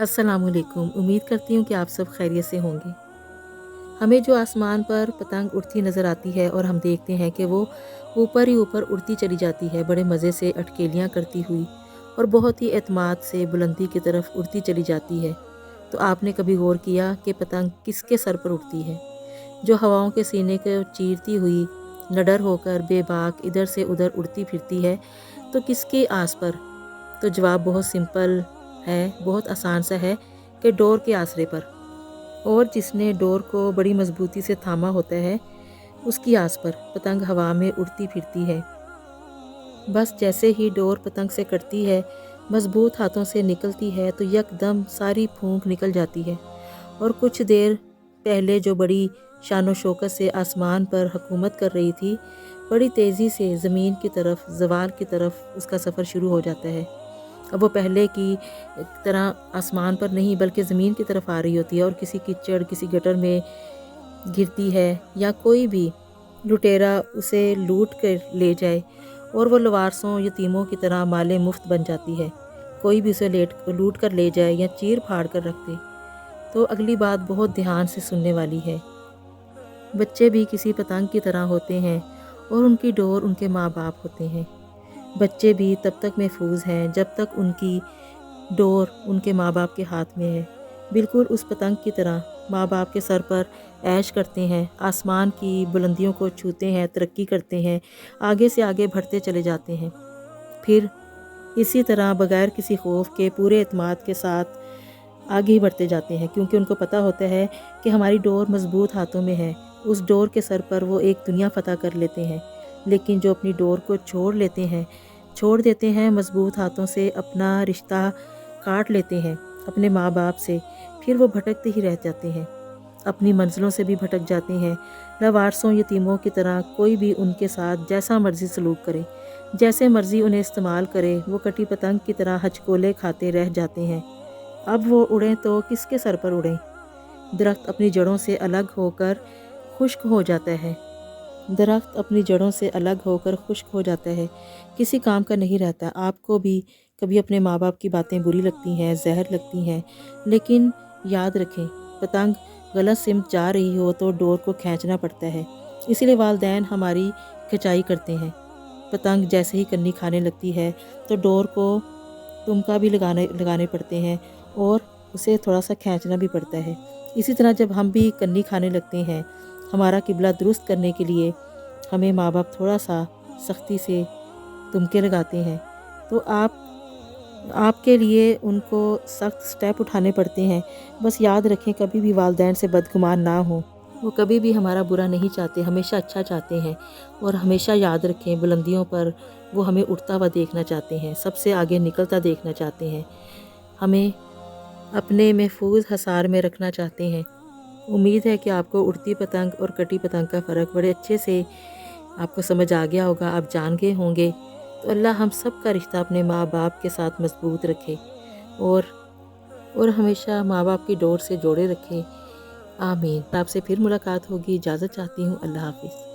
अस्सलाम वालेकुम। उम्मीद करती हूँ कि आप सब खैरियत से होंगे। हमें जो आसमान पर पतंग उड़ती नज़र आती है और हम देखते हैं कि वो ऊपर ही ऊपर उड़ती चली जाती है, बड़े मज़े से अटकेलियाँ करती हुई और बहुत ही एतमाद से बुलंदी की तरफ उड़ती चली जाती है। तो आपने कभी गौर किया कि पतंग किसके सर पर उड़ती है? जो हवाओं के सीने को चीरती हुई निडर होकर बेबाक इधर से उधर उड़ती फिरती है, तो किसकी आस पर? तो जवाब बहुत सिंपल है, बहुत आसान सा है कि डोर के आसरे पर। और जिसने डोर को बड़ी मजबूती से थामा होता है, उसकी आस पर पतंग हवा में उड़ती फिरती है। बस जैसे ही डोर पतंग से कटती है, मजबूत हाथों से निकलती है, तो यकदम सारी फूंक निकल जाती है और कुछ देर पहले जो बड़ी शान शौकत से आसमान पर हुकूमत कर रही थी, बड़ी तेज़ी से ज़मीन की तरफ, ज़वाल की तरफ उसका सफ़र शुरू हो जाता है। अब वो पहले की तरह आसमान पर नहीं बल्कि ज़मीन की तरफ आ रही होती है और किसी कीचड़, किसी गटर में गिरती है या कोई भी लुटेरा उसे लूट कर ले जाए और वो लवारसों यतीमों की तरह माले मुफ्त बन जाती है। कोई भी उसे लूट कर ले जाए या चीर फाड़ कर रख दे। तो अगली बात बहुत ध्यान से सुनने वाली है। बच्चे भी किसी पतंग की तरह होते हैं और उनकी डोर उनके माँ बाप होते हैं। बच्चे भी तब तक महफूज हैं जब तक उनकी डोर उनके माँ बाप के हाथ में है। बिल्कुल उस पतंग की तरह माँ बाप के सर पर ऐश करते हैं, आसमान की बुलंदियों को छूते हैं, तरक्की करते हैं, आगे से आगे बढ़ते चले जाते हैं। फिर इसी तरह बगैर किसी खौफ के पूरे एतमाद के साथ आगे ही बढ़ते जाते हैं, क्योंकि उनको पता होता है कि हमारी डोर मजबूत हाथों में है। उस डोर के सर पर वो एक दुनिया फ़तह कर लेते हैं। लेकिन जो अपनी डोर को छोड़ देते हैं मजबूत हाथों से, अपना रिश्ता काट लेते हैं अपने माँ बाप से, फिर वो भटकते ही रह जाते हैं, अपनी मंजिलों से भी भटक जाते हैं। लवारसों यतीमों की तरह कोई भी उनके साथ जैसा मर्ज़ी सलूक करे, जैसे मर्ज़ी उन्हें इस्तेमाल करे, वो कटी पतंग की तरह हचकोले खाते रह जाते हैं। अब वो उड़ें तो किसके सर पर उड़ें? दरख्त अपनी जड़ों से अलग होकर खुश्क हो जाता है। दरख्त अपनी जड़ों से अलग होकर खुश्क हो जाता है, किसी काम का नहीं रहता। आपको भी कभी अपने माँ बाप की बातें बुरी लगती हैं, जहर लगती हैं, लेकिन याद रखें, पतंग गलत सिमत जा रही हो तो डोर को खींचना पड़ता है। इसीलिए वालिदैन हमारी खिंचाई करते हैं। पतंग जैसे ही कन्नी खाने लगती है तो डोर को तुमका भी लगाने पड़ते हैं और उसे थोड़ा सा खींचना भी पड़ता है। इसी तरह जब हम भी कन्नी खाने लगते हैं, हमारा किबला दुरुस्त करने के लिए हमें माँ बाप थोड़ा सा सख्ती से तुमके लगाते हैं, तो आपके लिए उनको सख्त स्टेप उठाने पड़ते हैं। बस याद रखें, कभी भी वालिदैन से बदगुमान ना हो। वो कभी भी हमारा बुरा नहीं चाहते, हमेशा अच्छा चाहते हैं। और हमेशा याद रखें, बुलंदियों पर वो हमें उड़ता हुआ देखना चाहते हैं, सबसे आगे निकलता देखना चाहते हैं, हमें अपने महफूज हसार में रखना चाहते हैं। उम्मीद है कि आपको उड़ती पतंग और कटी पतंग का फ़र्क बड़े अच्छे से आपको समझ आ गया होगा, आप जान गए होंगे। तो अल्लाह हम सब का रिश्ता अपने माँ बाप के साथ मजबूत रखे और हमेशा माँ बाप की डोर से जोड़े रखे। आमीन। आपसे फिर मुलाकात होगी। इजाज़त चाहती हूँ। अल्लाह हाफ़िज़।